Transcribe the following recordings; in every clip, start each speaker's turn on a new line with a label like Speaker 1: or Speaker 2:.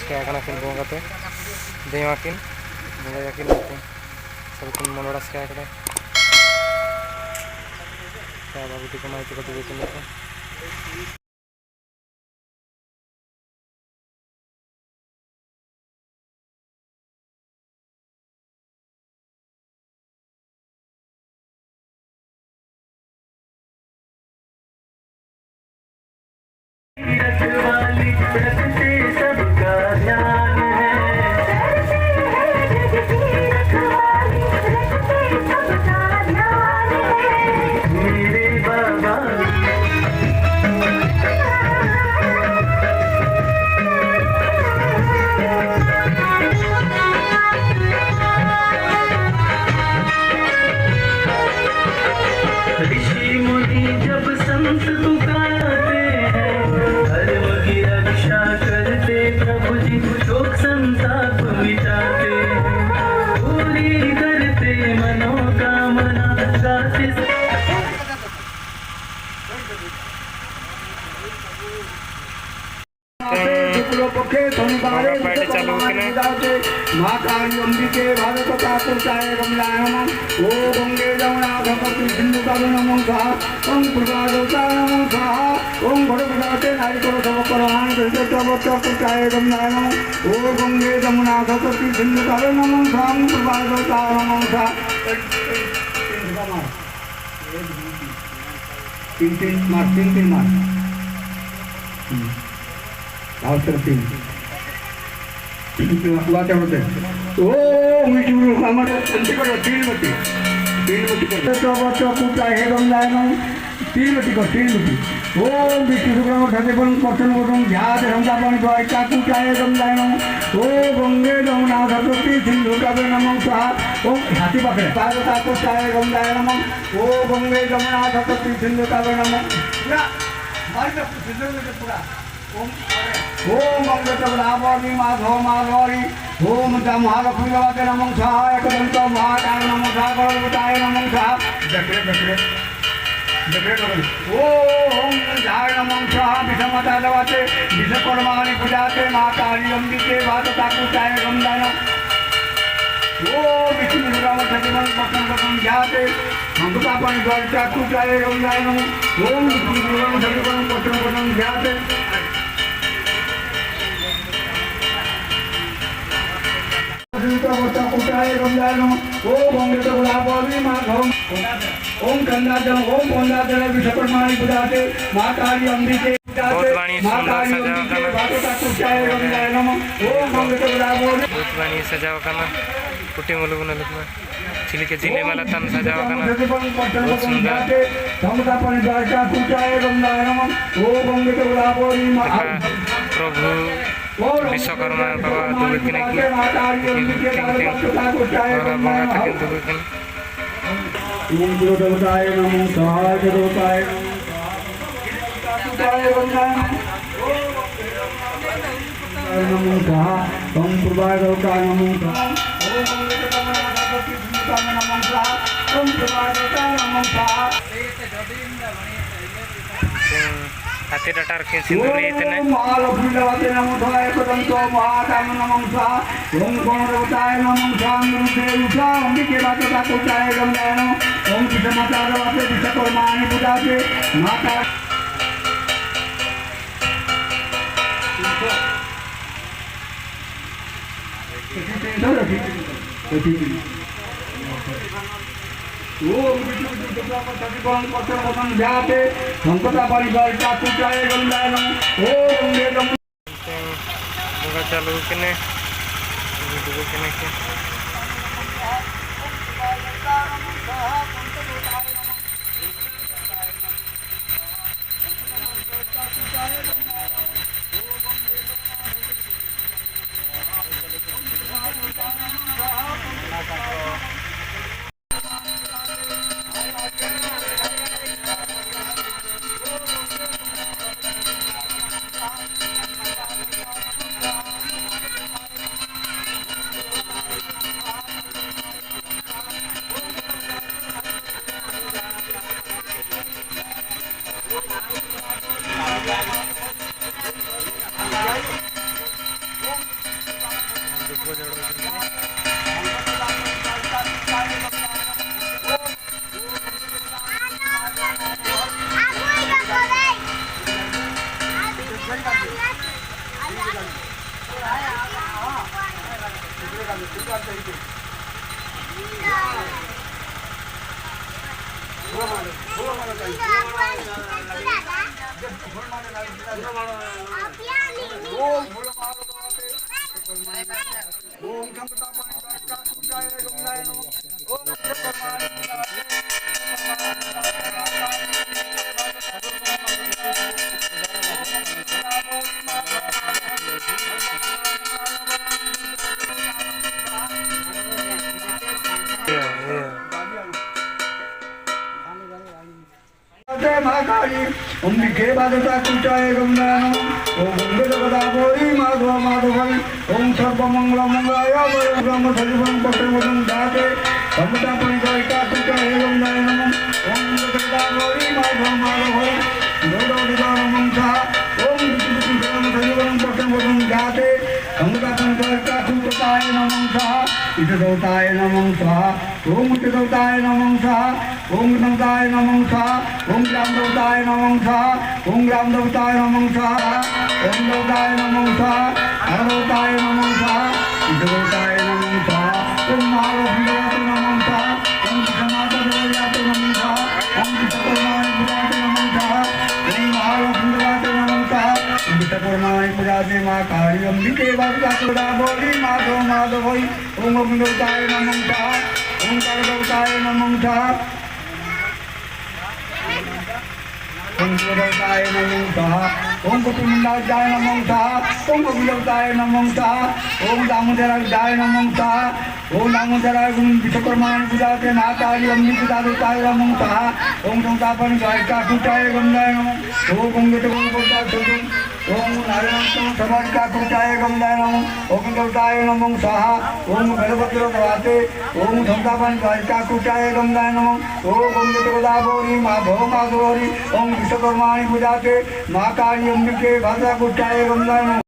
Speaker 1: सेवा किन बोंगाते देवा किन बोंगा किन सब किन मनोड़ा सेवा क्या बाबू टी को माहिती को देते हैं।
Speaker 2: ऋषि मुनि जब संत पुकारते हैं, धर्म की रक्षा करते प्रभु जी, शोक संताप मिटाते हैं, पूरी करते मनोकामना गाते।
Speaker 3: पक्षे शनिवारे माँ काली अंबिके भारत काकुचाय रमलायनम ओ गंगे जमुनाथ पति सिंधु कारुणमं स्वाहा ओम प्रभादोताय नमः स्वाहा ओम भरतनाथे नारिकेल सब परमान कृष्ण काकुचाय रमलायनम ओ गंगे जमुनाथ पति सिंधु कारुणमं स्वाहा ओम प्रभादोताय नमः स्वाहा। तीन मार तीन वाचा होते ओ मिठू हमारे अंत करो तीन बत्ती कर तो बच्चों पूजा है गंगायनम तीन बत्ती कर तीन बत्ती ओ मिठू ग्राम ढाकेपन पठन वदन ध्यान रंगापन द्वाय का पूजा है गंगायनम ओ गंगे जमुना सरस्वती सिंधु कावेरी नमः स्वाहा ओम हाथी पकड़े पार्वता पूजा है गंगायनम ओ गंगे जमुना सरस्वती सिंधु कावेरी नमः पूरा मार के सिंधु में पूरा ओम अमृतवरावरी माधव माधवरी ओम महालक्ष्मी देवते नमः स्वाहा एकदंत महाकाल नमः स्वाहा गणपताय नमः स्वाहा ओम झाय नमः स्वाहा विषमता देवते विषकर्माणि पूजाते माँ काली अंबिके वातता पूजाय गंगाय ओम विष्णु राम सजीवन पठन पठन ध्याते मंगतापन द्वारिका पूजाय गंगाय नमः ओम विष्णु राम सजीवन पठन पठन ध्याते ओम गंगाजल ओम गंगाजल विषकर्माणि पूजाते माँ काली अंबिके
Speaker 1: सजाव करना कुटी मुलुग चिली के जिले माला तन सजाव करना बहुत सुंदर प्रभु विश्वकर्मा बाबा दुबे किने
Speaker 3: ओम देवताय नमः सहाय देवताय नमः स्वाहा ओम प्रभाय देवताय नमः स्वाहा ओम प्रभाय देवताय नमः स्वाहा
Speaker 1: हाथी डटार के सिंदूर इतने
Speaker 3: महालक्ष्मी देवते नमः स्वाहा एकदंत महाकाल नमः स्वाहा ओम गणपताय नमः स्वाहा गुरुदेव स्वाहा अंबिके वातता पूजाय गंगाय नमः ओम विषमता देवते विषकर्माणि पूजाते माता ओम ध्याते संकटा परिवार का पूजाय गंगाय नमः ओम वेदम
Speaker 1: चालू किने
Speaker 3: महाकाली ओम विखे बादता कुचाय गंगानो ओम गंगदगदाभोरी माधव माधवई ओम सर्वमंगल मंगलाय वयं ब्रह्म सजीवं पशुवदं दाते समता परिकारिका कुचाय गंगाय नमः ओम गंगदगदाभोरी माधव माधवई गौरवदिगानं सा ओम ब्रह्म सजीवं पशुवदं दाते समता परिकारिका कुचाय नमः सा इतदौताय नमः सा ओम इतदौताय नमः सा ओम गंगाय नमः सा ओम रामदेवताय नमः सा ओम रामदेवताय नमः सा ओम देवताय नमः सा हरदेवताय नमः सा इतदेवताय नमः सा ओम महालक्ष्मीदेवताय नमः सा ओम समातदेवताय नमः सा ओम विश्वकर्माय पूजाय नमः सा ओम महालक्ष्मीदेवताय नमः सा विश्वकर्माय पूजाय मां काली अंबिके वासुदा बोली माधव माधवई ओम अग्निदेवताय नमः सा ओम कालदेवताय नमः सा ओम देवताय नमः सा ओम कुटुंबाय नमः सा ओम अभिदेवताय नमः सा ओम दामोदराय नमः सा ओम दामोदराय विश्वकर्माय पूजाते नाताली अम्बिके दाताय नमः सा ओम संतापन गायका कुटाय गंगाय नमः ओम गंगते गोपता सुदु ओम नारायण समाज कुटाय गंगाय नमः ओम देवताय नमः सा ओम गणपति दवाते ओम संतापन गायका कुटाय गंगाय नमः ओम गंगते गोदावरी माधव माधवरी ओम विश्वकर्माय पूजाते मां काली अंबिके भाषा कुटाय गंगाय नमः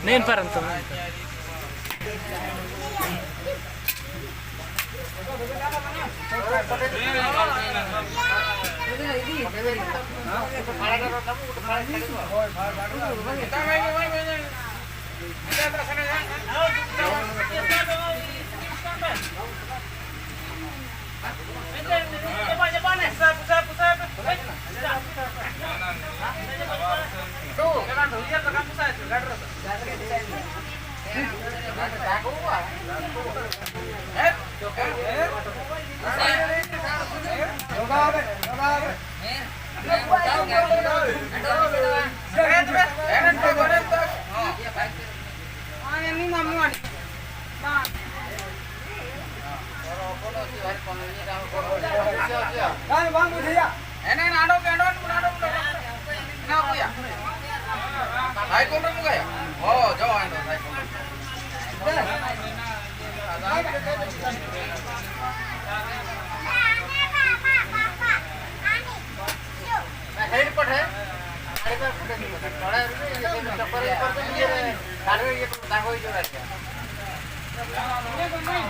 Speaker 1: నేను పరంతం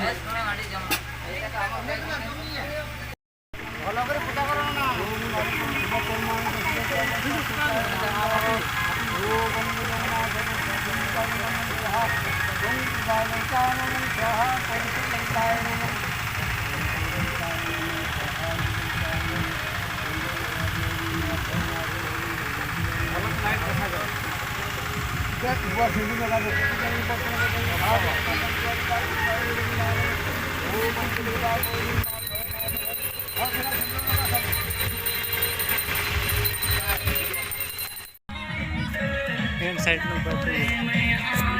Speaker 4: Yes,
Speaker 1: साइड में बैठे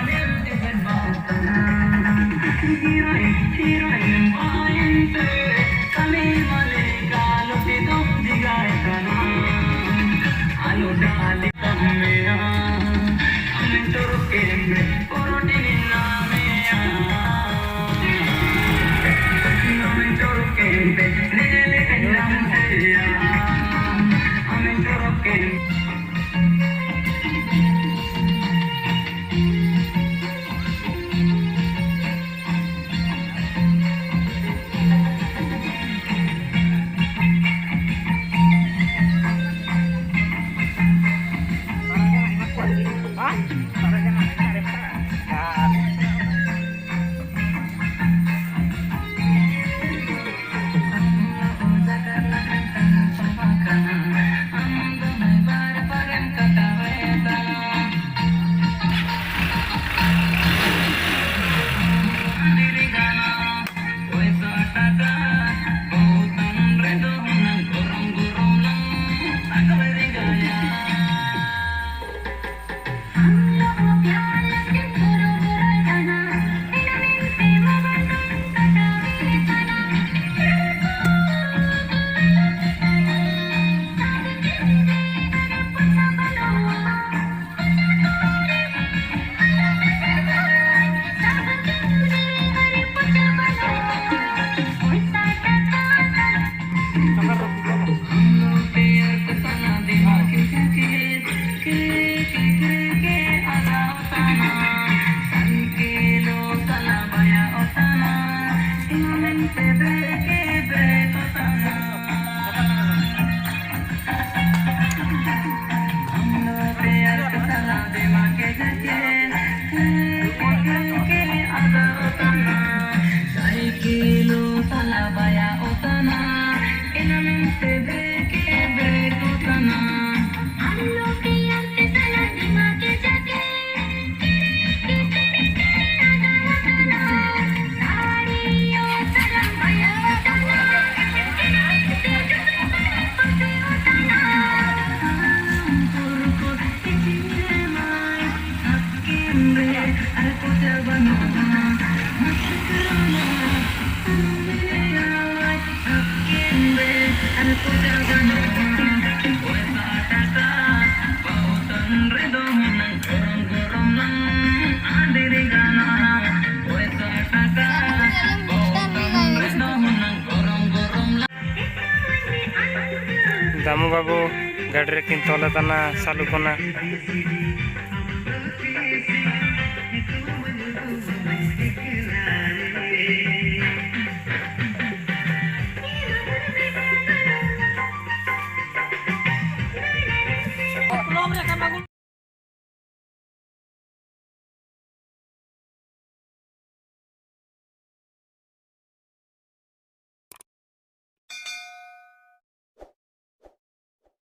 Speaker 1: दामू बाबू गाड़ी रे किन तोले तना सालू कोना